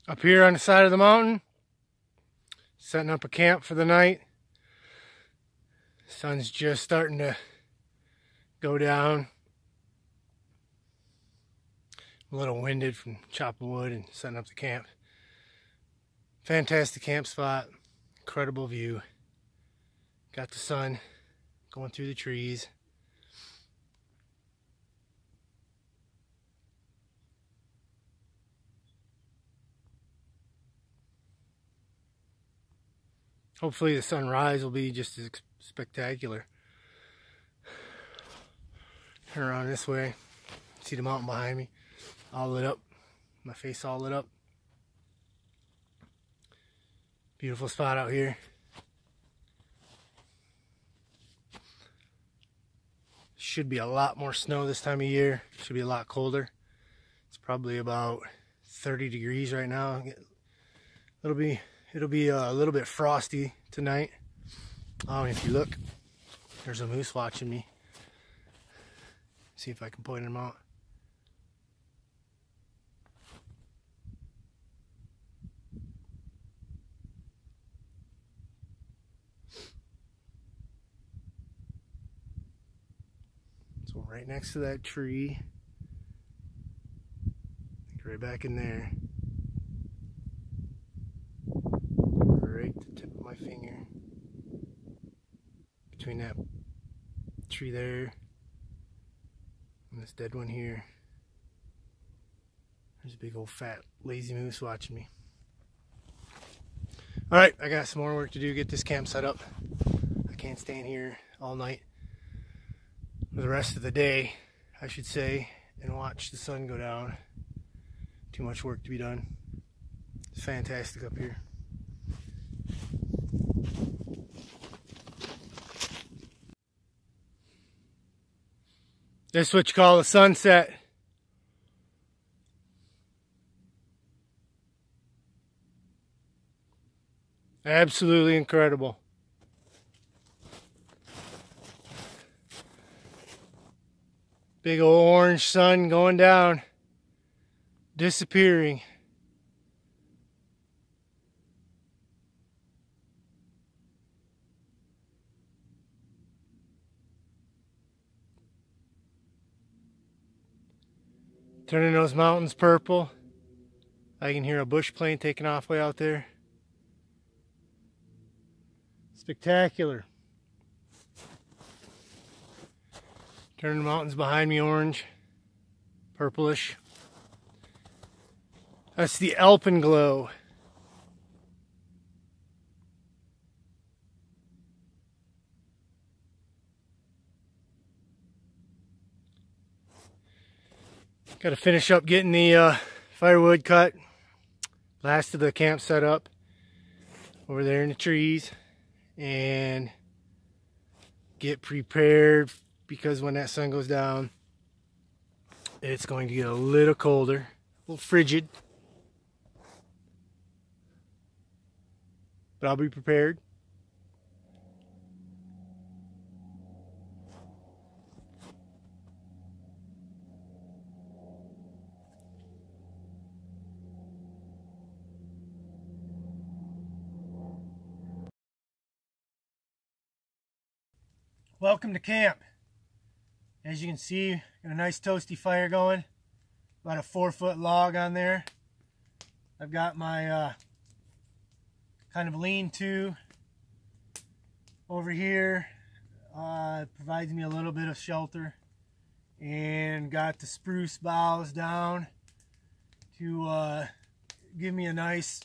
Up here on the side of the mountain, setting up a camp for the night. Sun's just starting to go down. I'm a little winded from chopping wood and setting up the camp. Fantastic camp spot, incredible view. Got the sun going through the trees. Hopefully the sunrise will be just as spectacular. Turn around this way. See the mountain behind me. All lit up. My face all lit up. Beautiful spot out here. Should be a lot more snow this time of year. Should be a lot colder. It's probably about 30 degrees right now. It'll be a little bit frosty tonight. Oh, and if you look, there's a moose watching me. See if I can point him out. So right next to that tree, right back in there. Right at the tip of my finger. Between that tree there and this dead one here. There's a big old fat lazy moose watching me. Alright, I got some more work to do, get this camp set up. I can't stand here all night. For the rest of the day, I should say, and watch the sun go down. Too much work to be done. It's fantastic up here. This is what you call a sunset. Absolutely incredible. Big old orange sun going down, disappearing. Turning those mountains purple. I can hear a bush plane taking off way out there. Spectacular. Turning the mountains behind me orange, purplish. That's the alpenglow. Got to finish up getting the firewood cut. Last of the camp set up over there in the trees, and get prepared because when that sun goes down, it's going to get a little colder, a little frigid. But I'll be prepared. Welcome to camp. As you can see, got a nice toasty fire going. About a 4-foot log on there. I've got my kind of lean-to over here. Provides me a little bit of shelter. And got the spruce boughs down to give me a nice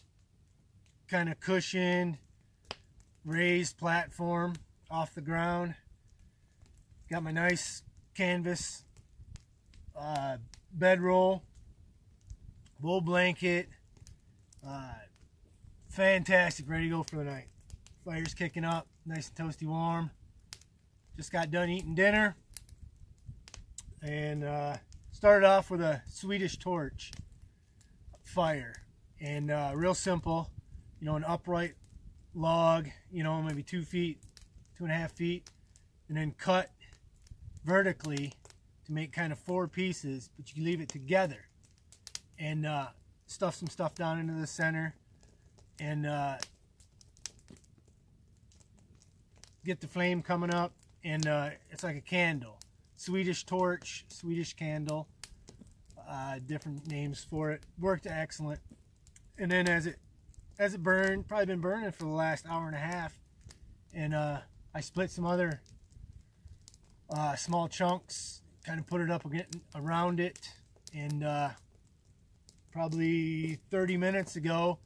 kind of cushioned, raised platform off the ground. Got my nice canvas bedroll, wool blanket, fantastic, ready to go for the night. Fire's kicking up, nice and toasty warm. Just got done eating dinner and started off with a Swedish torch fire, and real simple, you know, an upright log, you know, maybe 2 feet, 2.5 feet, and then cut vertically to make kind of 4 pieces, but you can leave it together. And stuff some stuff down into the center and get the flame coming up, and it's like a candle. Swedish torch, Swedish candle, different names for it. Worked excellent. And then as it burned, probably been burning for the last hour and a half, and I split some other small chunks, kind of put it up around it, and probably 30 minutes ago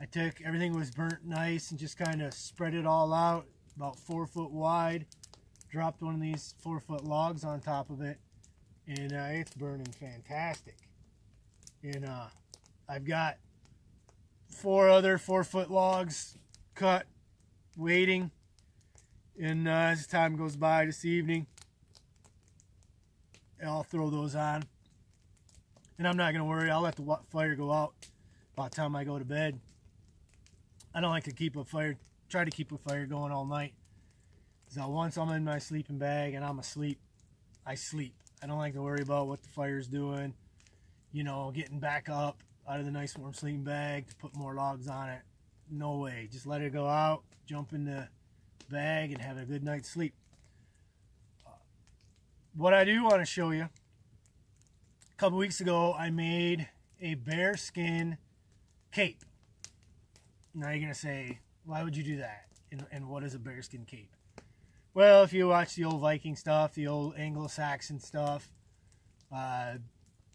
I took everything was burnt nice and just kind of spread it all out about 4 foot wide, dropped one of these 4-foot logs on top of it, and it's burning fantastic. And I've got 4 other 4-foot logs cut, waiting, and as time goes by this evening, I'll throw those on, and I'm not going to worry. I'll let the fire go out by the time I go to bed. I don't like to keep a fire, try to keep a fire going all night. So once I'm in my sleeping bag and I'm asleep, I sleep. I don't like to worry about what the fire's doing, you know, getting back up out of the nice warm sleeping bag to put more logs on it. No way. Just let it go out, jump in the bag, and have a good night's sleep. What I do want to show you, a couple weeks ago I made a bear skin cape. Now you're going to say, why would you do that? And what is a bear skin cape? Well, if you watch the old Viking stuff, the old Anglo-Saxon stuff, the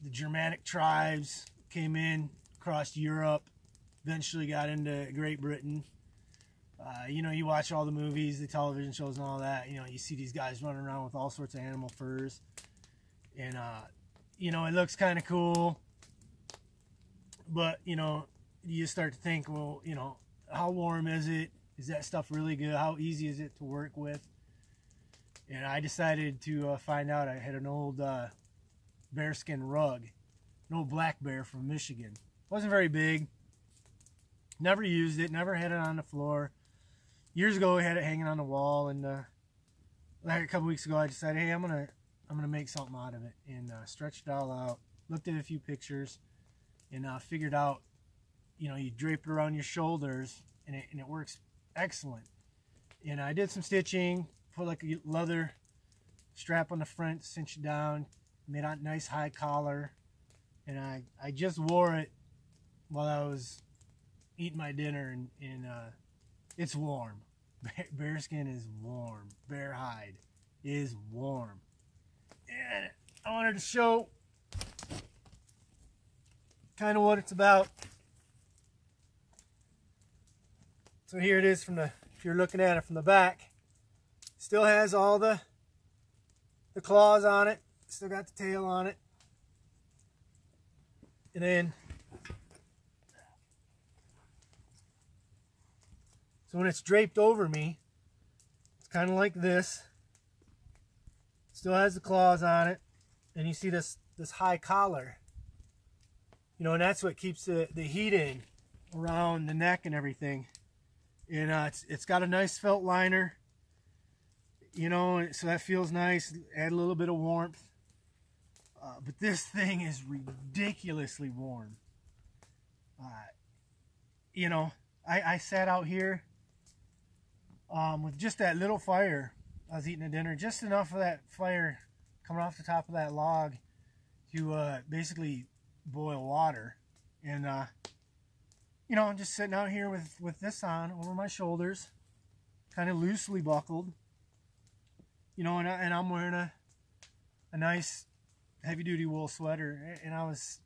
Germanic tribes came in across Europe, eventually got into Great Britain. You know, you watch all the movies, the television shows and all that, you know, you see these guys running around with all sorts of animal furs. And, you know, it looks kind of cool. But, you know, you start to think, well, you know, how warm is it? Is that stuff really good? How easy is it to work with? And I decided to find out. I had an old bearskin rug, an old black bear from Michigan. Wasn't very big. Never used it. Never had it on the floor. Years ago, I had it hanging on the wall, and like a couple weeks ago, I decided, hey, I'm gonna make something out of it, and stretched it all out. Looked at a few pictures, and figured out, you know, you drape it around your shoulders, and it works excellent. And I did some stitching, put like a leather strap on the front, cinch it down, made a nice high collar, and I just wore it while I was eating my dinner, and it's warm. Bearskin is warm. Bear hide is warm. And I wanted to show kind of what it's about. So here it is from the, if you're looking at it from the back, still has all the claws on it, still got the tail on it. And then, so when it's draped over me, it's kind of like this. Still has the claws on it, and you see this high collar. You know, and that's what keeps the heat in around the neck and everything. And it's got a nice felt liner, you know, so that feels nice. Add a little bit of warmth. But this thing is ridiculously warm. You know, I sat out here with just that little fire. I was eating a dinner, just enough of that fire coming off the top of that log to basically boil water. And you know, I'm just sitting out here with this on over my shoulders, kind of loosely buckled, you know, and I'm wearing a nice heavy-duty wool sweater, and I was,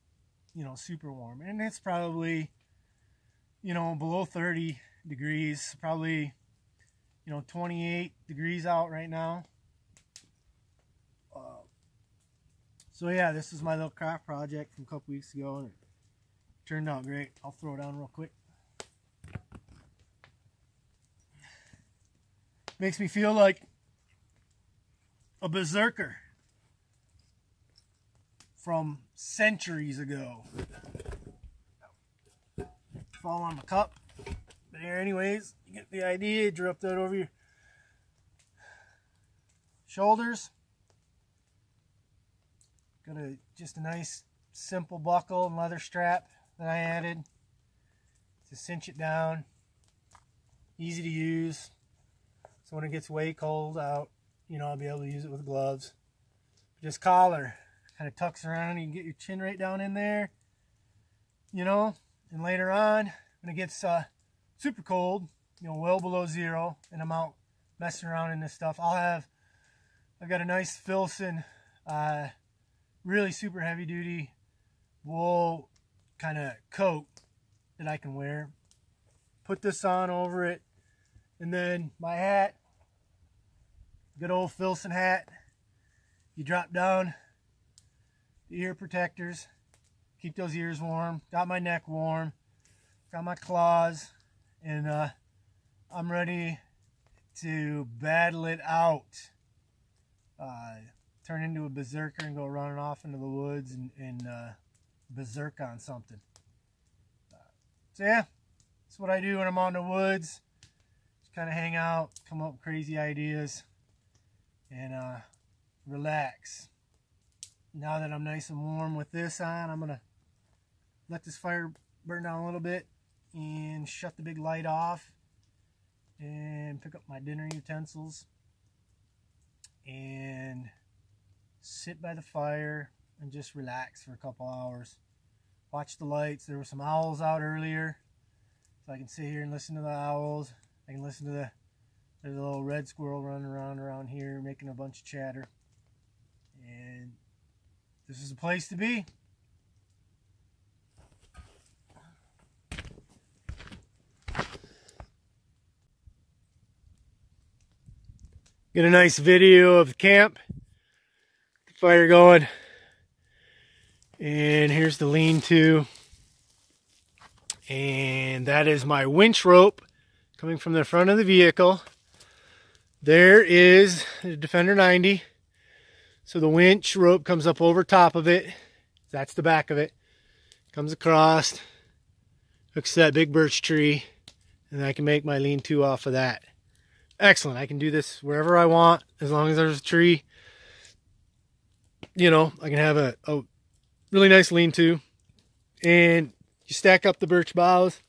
you know, super warm. And it's probably, you know, below 30 degrees, probably, you know, 28 degrees out right now. So yeah, this is my little craft project from a couple weeks ago, and it turned out great. I'll throw it on real quick. Makes me feel like a berserker from centuries ago. Fall on the cup. But here, anyways, you get the idea. Drop that over your shoulders. Got just a nice simple buckle and leather strap that I added to cinch it down. Easy to use. So when it gets way cold out, you know, I'll be able to use it with gloves. Just collar, kind of tucks around. You can get your chin right down in there, you know. And later on, when it gets super cold, you know, well below zero, and I'm out messing around in this stuff, I've got a nice Filson, really super heavy duty wool kind of coat that I can wear. Put this on over it, and then my hat, good old Filson hat. You drop down the ear protectors, keep those ears warm. Got my neck warm, got my claws, and I'm ready to battle it out. Turn into a berserker and go running off into the woods and berserk on something. So yeah, that's what I do when I'm on the woods. Just kind of hang out, come up with crazy ideas, and relax. Now that I'm nice and warm with this on, I'm gonna let this fire burn down a little bit and shut the big light off and pick up my dinner utensils and sit by the fire and just relax for a couple hours. Watch the lights. There were some owls out earlier, so I can sit here and listen to the owls. I can listen to there's a little red squirrel running around here making a bunch of chatter. And this is a place to be. Get a nice video of the camp. The fire going. And here's the lean-to. And that is my winch rope coming from the front of the vehicle. There is the Defender 90. So the winch rope comes up over top of it. That's the back of it. Comes across, hooks to that big birch tree, and I can make my lean-to off of that. Excellent. I can do this wherever I want, as long as there's a tree. You know, I can have a really nice lean-to. And you stack up the birch boughs.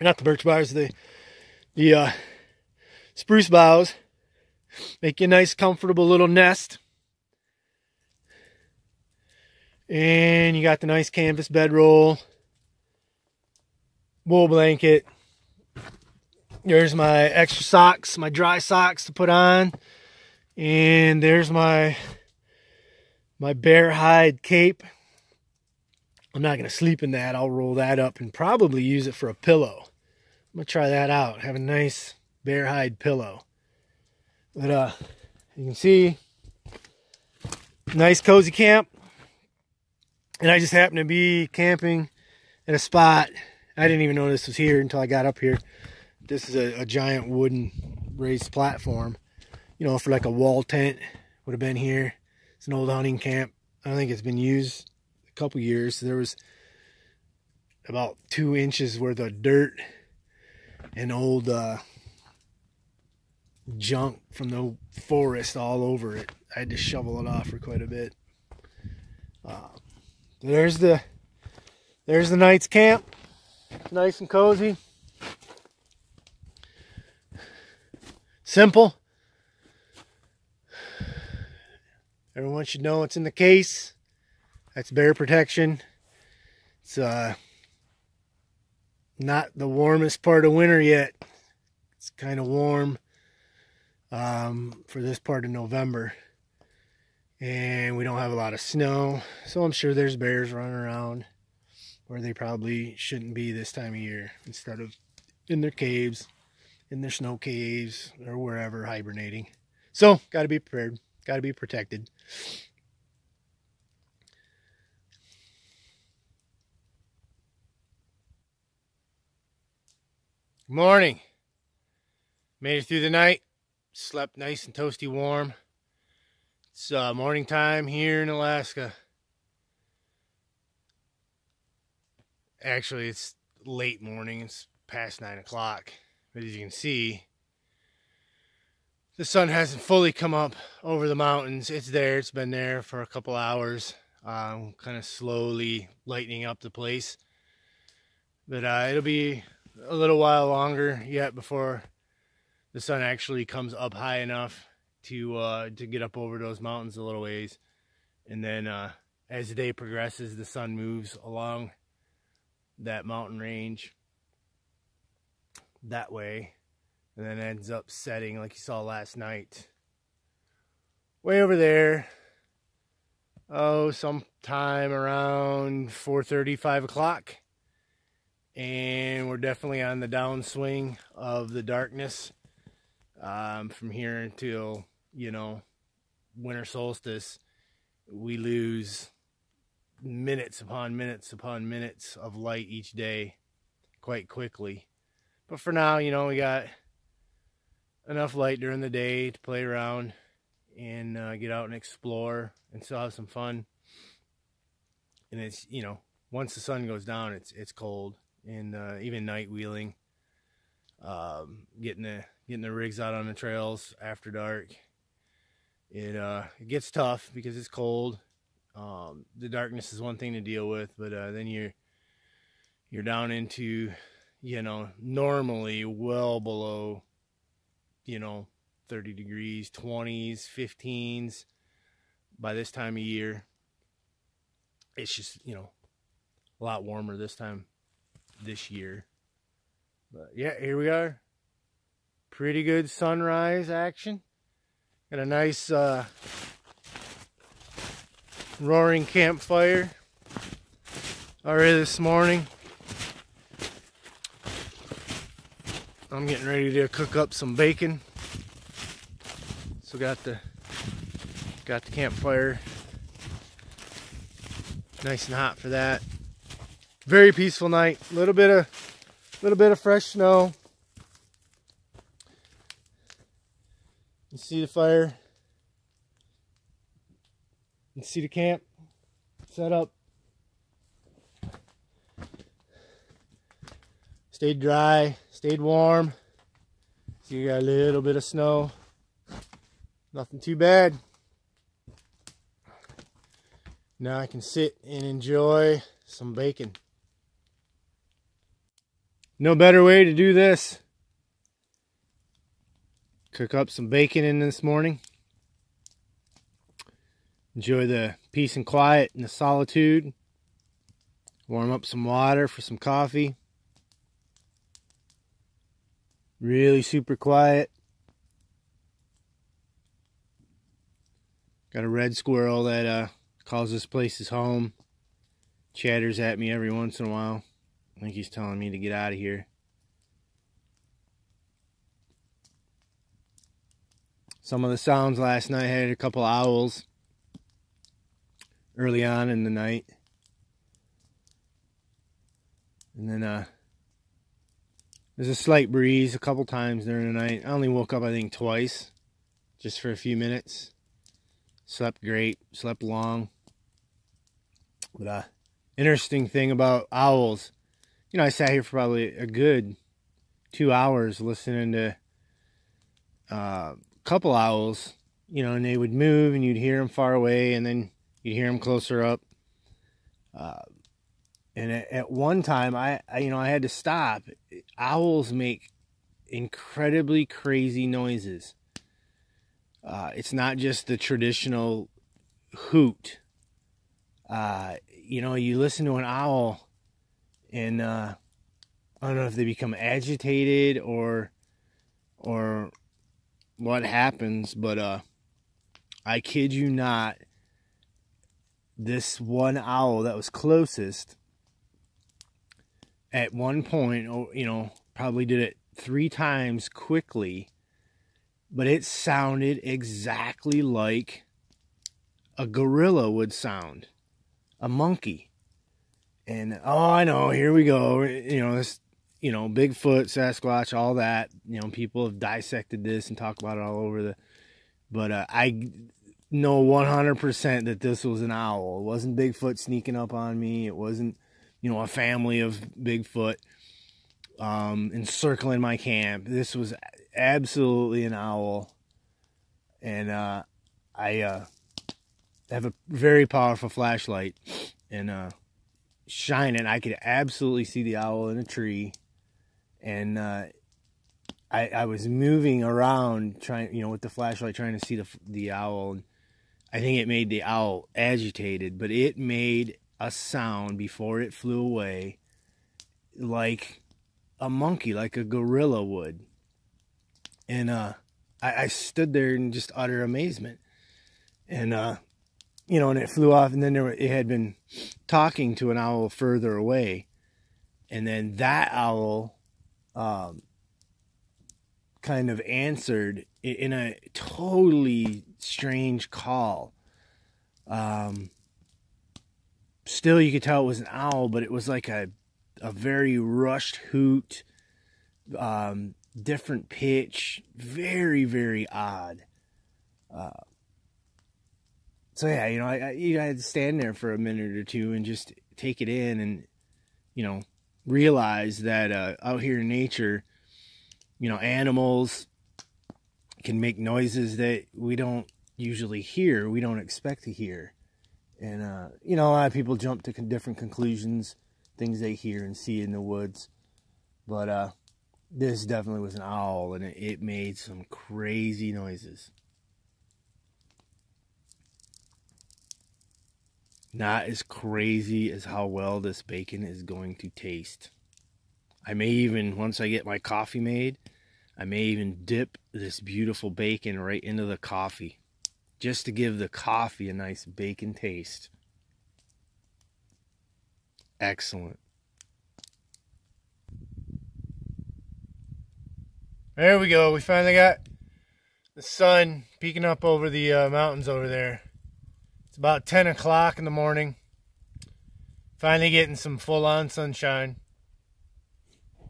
Not the birch boughs, the spruce boughs. Make you a nice, comfortable little nest. And you got the nice canvas bedroll, wool blanket. There's my extra socks, my dry socks to put on. And there's my bear hide cape. I'm not going to sleep in that. I'll roll that up and probably use it for a pillow. I'm going to try that out. Have a nice bear hide pillow. But you can see, nice cozy camp. And I just happened to be camping at a spot. I didn't even know this was here until I got up here. This is a giant wooden raised platform. You know, for like a wall tent. Would have been here. It's an old hunting camp. I don't think it's been used a couple years. There was about 2 inches worth of dirt and old junk from the forest all over it. I had to shovel it off for quite a bit. There's the night's camp. Nice and cozy. Simple. Everyone should know what's in the case. That's bear protection. It's not the warmest part of winter yet. It's kind of warm for this part of November. And we don't have a lot of snow, so I'm sure there's bears running around where they probably shouldn't be this time of year, instead of in their caves, in their snow caves, or wherever hibernating. So, got to be prepared, got to be protected. Good morning. Made it through the night. Slept nice and toasty warm. It's morning time here in Alaska. Actually, it's late morning. It's past 9 o'clock. But as you can see, the sun hasn't fully come up over the mountains. It's there. It's been there for a couple hours. Kind of slowly lightening up the place. But it'll be a little while longer yet before the sun actually comes up high enough to get up over those mountains a little ways. And then as the day progresses, the sun moves along that mountain range that way, and then ends up setting like you saw last night way over there. Oh, sometime around 4:30, 5 o'clock. And we're definitely on the downswing of the darkness from here until, you know, winter solstice. We lose minutes upon minutes upon minutes of light each day quite quickly. But for now, you know, we got enough light during the day to play around and get out and explore and still have some fun. And it's, you know, once the sun goes down, it's cold. And even night wheeling, getting the rigs out on the trails after dark, it gets tough because it's cold. The darkness is one thing to deal with, but then you're down into, you know, normally well below, you know, 30 degrees, 20s, 15s by this time of year. It's just, you know, a lot warmer this time this year. But yeah, here we are. Pretty good sunrise action. Got a nice roaring campfire already this morning. I'm getting ready to cook up some bacon. So got the campfire nice and hot for that. Very peaceful night. Little bit of fresh snow. You see the fire. You see the camp set up. Stayed dry, stayed warm. So you got a little bit of snow. Nothing too bad. Now I can sit and enjoy some bacon. No better way to do this. Cook up some bacon in this morning. Enjoy the peace and quiet and the solitude. Warm up some water for some coffee. Really super quiet. Got a red squirrel that calls this place his home. Chatters at me every once in a while. I think he's telling me to get out of here. Some of the sounds last night, had a couple owls early on in the night. And then there's a slight breeze a couple times during the night. I only woke up, I think, twice, just for a few minutes. Slept great, slept long. But interesting thing about owls, you know, I sat here for probably a good 2 hours listening to a couple owls, you know, and they would move and you'd hear them far away and then you'd hear them closer up. And at one time, I had to stop. Owls make incredibly crazy noises. It's not just the traditional hoot. You know, you listen to an owl and I don't know if they become agitated or what happens, but I kid you not, this one owl that was closest at one point, you know, probably did it 3 times quickly, but it sounded exactly like a gorilla would sound, a monkey. And oh, I know, here we go, you know, this, you know, Bigfoot, Sasquatch, all that, you know, people have dissected this and talk about it all over the, but I know 100% that this was an owl. It wasn't Bigfoot sneaking up on me. It wasn't, you know, a family of Bigfoot encircling my camp. This was absolutely an owl. And I have a very powerful flashlight. And shining. I could absolutely see the owl in a tree. And I was moving around trying, with the flashlight, trying to see the owl. And I think it made the owl agitated, but it made a sound before it flew away like a monkey, like a gorilla would. And I stood there in just utter amazement. And and it flew off, and then it had been talking to an owl further away. And then that owl kind of answered in a totally strange call. Still, you could tell it was an owl, but it was like a very rushed hoot, different pitch, very, very odd. So yeah, I had to stand there for a minute or two and just take it in, and realize that out here in nature, animals can make noises that we don't usually hear, we don't expect to hear. And a lot of people jump to different conclusions, things they hear and see in the woods. But this definitely was an owl, and it made some crazy noises. Not as crazy as how well this bacon is going to taste. I may even, once I get my coffee made, I may even dip this beautiful bacon right into the coffee, just to give the coffee a nice bacon taste. Excellent. There we go. We finally got the sun peeking up over the mountains over there. It's about 10 o'clock in the morning. Finally getting some full-on sunshine.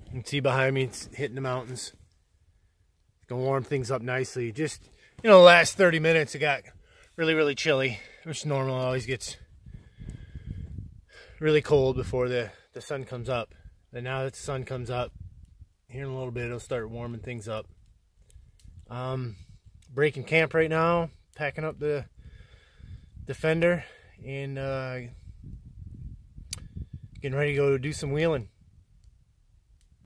You can see behind me, it's hitting the mountains. It's going to warm things up nicely. Just, the last 30 minutes it got really, really chilly, which normally always gets really cold before the sun comes up. And now that the sun comes up, here in a little bit, it'll start warming things up. Breaking camp right now, packing up the Defender, and getting ready to go do some wheeling.